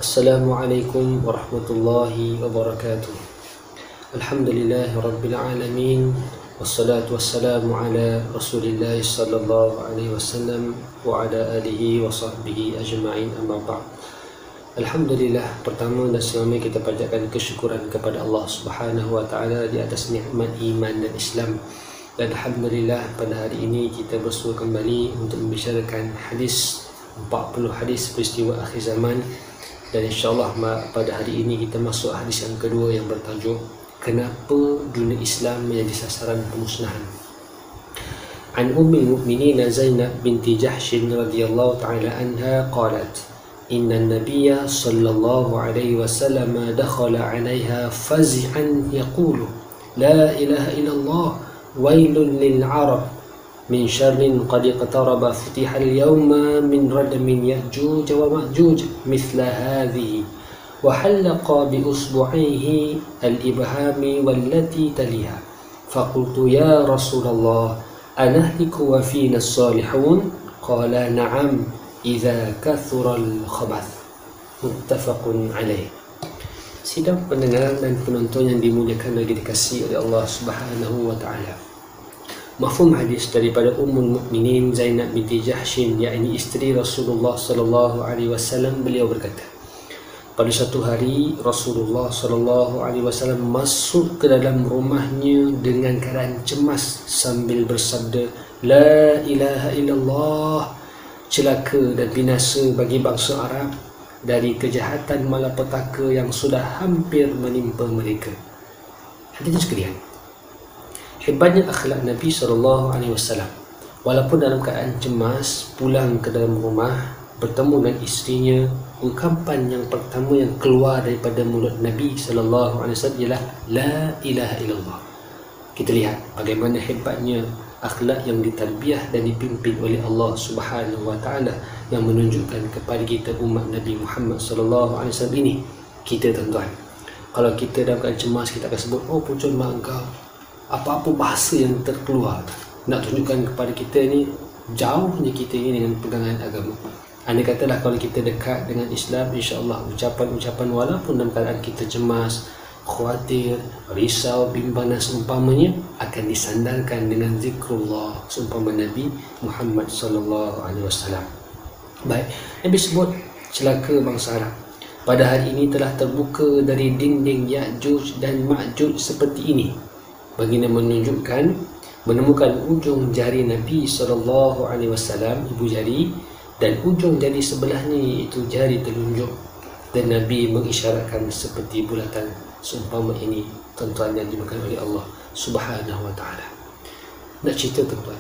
Assalamualaikum warahmatullahi wabarakatuh. Alhamdulillahi rabbil alamin. Wassalatu wassalamu ala Rasulillah sallallahu alaihi wasallam wa ala alihi wa sahbihi ajma'in, amma ba'd. Alhamdulillah, pertama dan selama kita panjatkan kesyukuran kepada Allah Subhanahu wa taala di atas nikmat iman dan Islam. Dan alhamdulillah, pada hari ini kita bersua kembali untuk membicarakan hadis 40 hadis peristiwa akhir zaman. Dan insyaAllah pada hari ini kita masuk hadis yang kedua yang bertajuk Kenapa dunia Islam menjadi sasaran pemusnahan. An Ummul Mukminin Zainab binti Jahsh radhiyallahu ta'ala anha qalat Inna an-nabiyya sallallahu alaihi wasallam dakhala 'alayha fazi'an yaqulu La ilaha illallah wailun lil 'arab min syarrin qad iqtaraba futiha al-yawma min radmin ya'juj wa ma'juj mithla hadhihi wa halaqa bi usbu'ihi al-ibhami wallati taliha faqultu ya Rasulullah anahliku wa fina as-salihun qala na'am idza kathura al-khabath. Muttafaqun alaih. Sidang pendengar dan penonton yang dimuliakan lagi dikasihi oleh Allah Subhanahu wa taala. Mafhum hadis daripada Ummul Mukminin Zainab binti Jahshin, yakni isteri Rasulullah sallallahu alaihi wasallam, beliau berkata, pada satu hari Rasulullah sallallahu alaihi wasallam masuk ke dalam rumahnya dengan keadaan cemas sambil bersabda, La ilaha illallah, celaka dan binasa bagi bangsa Arab dari kejahatan malapetaka yang sudah hampir menimpa mereka. Hadirin sekalian, hebatnya akhlak Nabi SAW. Walaupun dalam keadaan cemas, pulang ke dalam rumah, bertemu dengan isterinya, ungkapan yang pertama yang keluar daripada mulut Nabi SAW ialah La ilaha illallah. Kita lihat bagaimana hebatnya akhlak yang ditarbiah dan dipimpin oleh Allah Subhanahu wa taala, yang menunjukkan kepada kita umat Nabi Muhammad SAW ini. Kita tuan-tuan, kalau kita dalam keadaan cemas, kita akan sebut, oh pucun mak engkau, apa-apa bahasa yang terkeluar nak tunjukkan kepada kita ni jauhnya kita ini dengan pegangan agama. Andai katalah kalau kita dekat dengan Islam, insya-Allah ucapan-ucapan walaupun dalam keadaan kita cemas, khawatir, risau, bimbang dan seumpamanya akan disandarkan dengan zikrullah seumpama Nabi Muhammad sallallahu alaihi wasallam. Baik, Nabi sebut celaka bangsa Arab pada hari ini telah terbuka dari dinding Ya'juj dan Ma'juj seperti ini. Baginda menemukan ujung jari Nabi SAW, ibu jari, dan ujung jari sebelahnya iaitu jari telunjuk, dan Nabi mengisyaratkan seperti bulatan seumpama ini, tuan-tuan yang dimakan oleh Allah Subhanahu wa taala. Nak cerita tuan-tuan,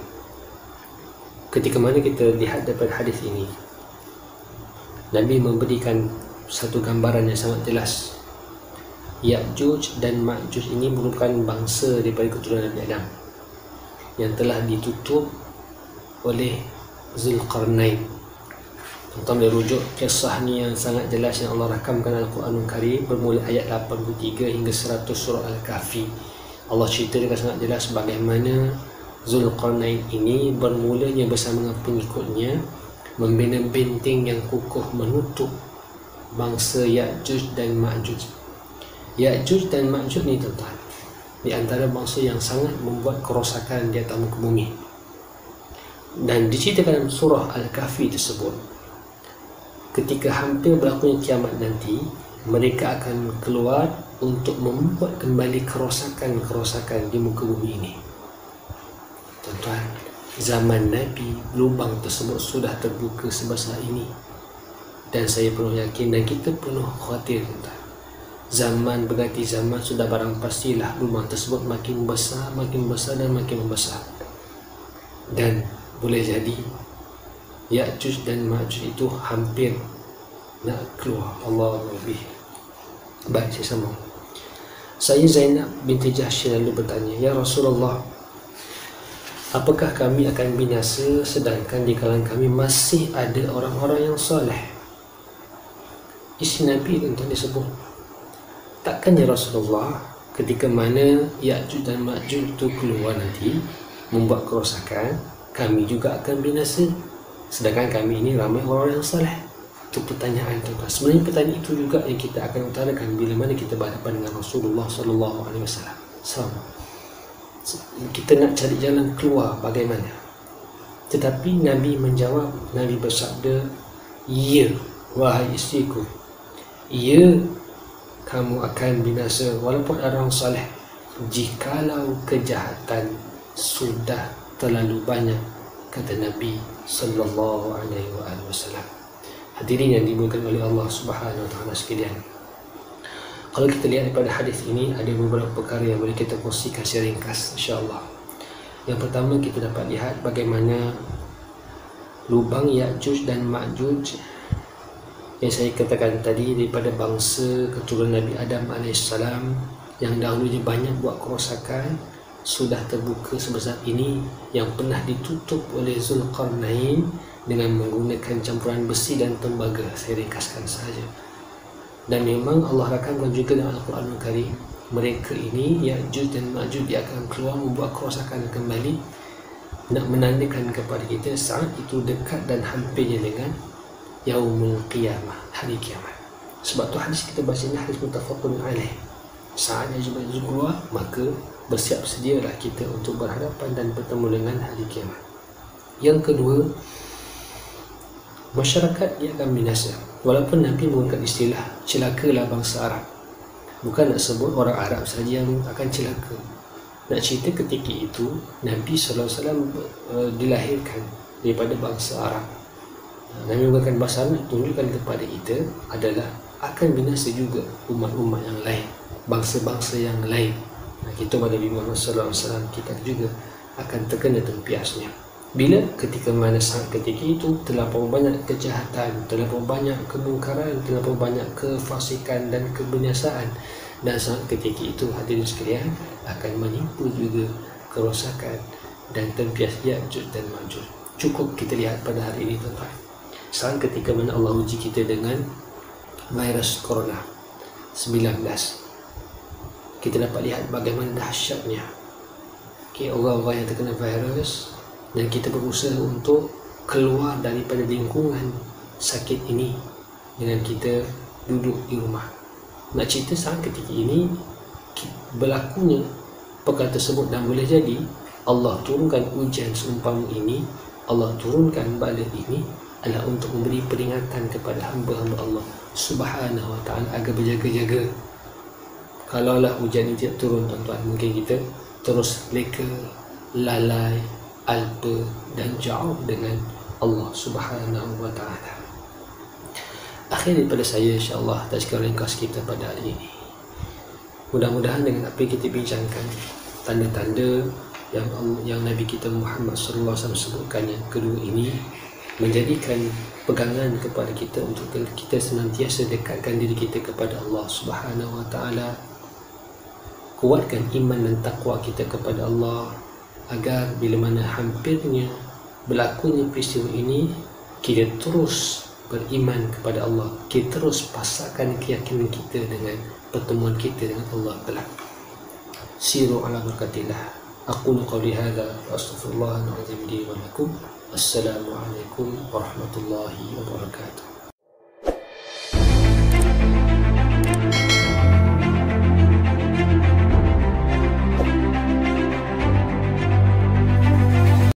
ketika mana kita lihat daripada hadis ini, Nabi memberikan satu gambaran yang sangat jelas. Ya'juj dan Ma'juj ini merupakan bangsa daripada keturunan Nabi Adam yang telah ditutup oleh Zulkarnain. Tuan-tuan boleh rujuk kisah ni yang sangat jelas yang Allah rakamkan Al-Quranul Karim bermula ayat 83 hingga 100 surah Al-Kahfi. Allah cerita dengan sangat jelas bagaimana Zulkarnain ini bermulanya bersama dengan pengikutnya membina benteng yang kukuh menutup bangsa Ya'juj dan Ma'juj. Ya'juj dan Ma'juj ni tuan-tuan, di antara bangsa yang sangat membuat kerosakan di atas muka bumi. Dan diceritakan dalam surah Al-Kahfi tersebut, ketika hampir berlakunya kiamat nanti, mereka akan keluar untuk membuat kembali kerosakan-kerosakan di muka bumi ini. Tuan-tuan, zaman Nabi, lubang tersebut sudah terbuka sebesar ini. Dan saya penuh yakin dan kita penuh khawatir, tuan-tuan, zaman berganti zaman, sudah barang pastilah lubang tersebut makin besar dan makin membesar. Dan boleh jadi Ya'juj dan Ma'juj itu hampir nak keluar. Allah lebih baik. Saya sambung. Saya Zainab binti Jahsh lalu bertanya, Ya Rasulullah, apakah kami akan binasa sedangkan di kalangan kami masih ada orang-orang yang soleh? Isteri Nabi tuan-tuan disebut, takkan ya Rasulullah, ketika mana Ya'juj dan Ma'juj itu keluar nanti membuat kerosakan, kami juga akan binasa, sedangkan kami ini ramai orang yang saleh. Itu pertanyaan tuan-tuan. Sebenarnya pertanyaan itu juga yang kita akan utarakan bila mana kita berhadapan dengan Rasulullah sallallahu alaihi wasallam. Sama. Kita nak cari jalan keluar bagaimana? Tetapi Nabi menjawab, Nabi bersabda, "Ya, wahai isteriku, ya, kamu akan binasa walaupun orang saleh jikalau kejahatan sudah terlalu banyak," kata Nabi sallallahu alaihi wasallam. Hadirin yang dimuliakan oleh Allah Subhanahu wa taala sekalian. Kalau kita lihat daripada hadis ini, ada beberapa perkara yang boleh kita kongsikan secara ringkas insya-Allah. Yang pertama, kita dapat lihat bagaimana lubang Ya'juj dan Ma'juj yang saya katakan tadi daripada bangsa keturunan Nabi Adam AS yang dahulunya banyak buat kerosakan sudah terbuka sebesar ini, yang pernah ditutup oleh Zulkarnain dengan menggunakan campuran besi dan tembaga. Saya ringkaskan sahaja. Dan memang Allah rakamkan juga dalam Al-Quranul Karim, mereka ini Ya'juj dan Ma'juj dia akan keluar membuat kerosakan kembali, nak menandakan kepada kita saat itu dekat dan hampirnya dengan Yaumul Qiyamah, hari kiamat. Sebab tu hadis kita baca ini hadis muttafaqun alaih. Saat Ya'juj dan Ma'juj keluar, maka bersiap sedialah kita untuk berhadapan dan bertemu dengan hari kiamat. Yang kedua, masyarakat dia akan binasa. Walaupun Nabi menggunakan istilah celakalah bangsa Arab, bukan nak sebut orang Arab saja yang akan celaka. Nak cerita ketika itu Nabi SAW dilahirkan daripada bangsa Arab. Nabi menggunakan bahasa Arab tunjukkan kepada kita adalah akan binasa juga umat-umat yang lain, bangsa-bangsa yang lain. Kita pada Nabi Muhammad SAW kita juga akan terkena tempiasnya. Bila ketika mana saat ketika itu terlampau banyak kejahatan, terlampau banyak kemungkaran, terlampau banyak kefasikan dan kebinasaan, dan saat ketika itu hadirin sekalian akan menimpa juga kerosakan dan tempias Ya'juj dan Ma'juj. Cukup kita lihat pada hari ini tuan-tuan, saat ketika mana Allah uji kita dengan virus corona 19, kita dapat lihat bagaimana dahsyatnya orang-orang yang terkena virus, dan kita berusaha untuk keluar daripada lingkungan sakit ini dengan kita duduk di rumah. Nak cerita saat ketika ini berlakunya perkara tersebut, dan boleh jadi Allah turunkan ujian seumpama ini, Allah turunkan bala ini adalah untuk memberi peringatan kepada hamba-hamba Allah Subhanahu wa ta'ala agar berjaga-jaga. Kalaulah ujian ini tidak turun tuan-tuan, mungkin kita terus leka, lalai, alpa dan jauh dengan Allah Subhanahu wa ta'ala. Akhir daripada saya, insya-Allah tazkirah ringkas kita pada hari ini. Mudah-mudahan dengan apa yang kita bincangkan, tanda-tanda yang Nabi kita Muhammad sallallahu alaihi wasallam sebutkan yang kedua ini menjadikan pegangan kepada kita untuk kita senantiasa dekatkan diri kita kepada Allah Subhanahu wa ta'ala. Kuatkan iman dan takwa kita kepada Allah, agar bila mana hampirnya berlakunya peristiwa ini, kita terus beriman kepada Allah, kita terus pasakkan keyakinan kita dengan pertemuan kita dengan Allah kelak. Siru ala barakatillah. Aqulu qawli hadza wa astaghfirullahal azim li wa lakum. Assalamualaikum warahmatullahi wabarakatuh.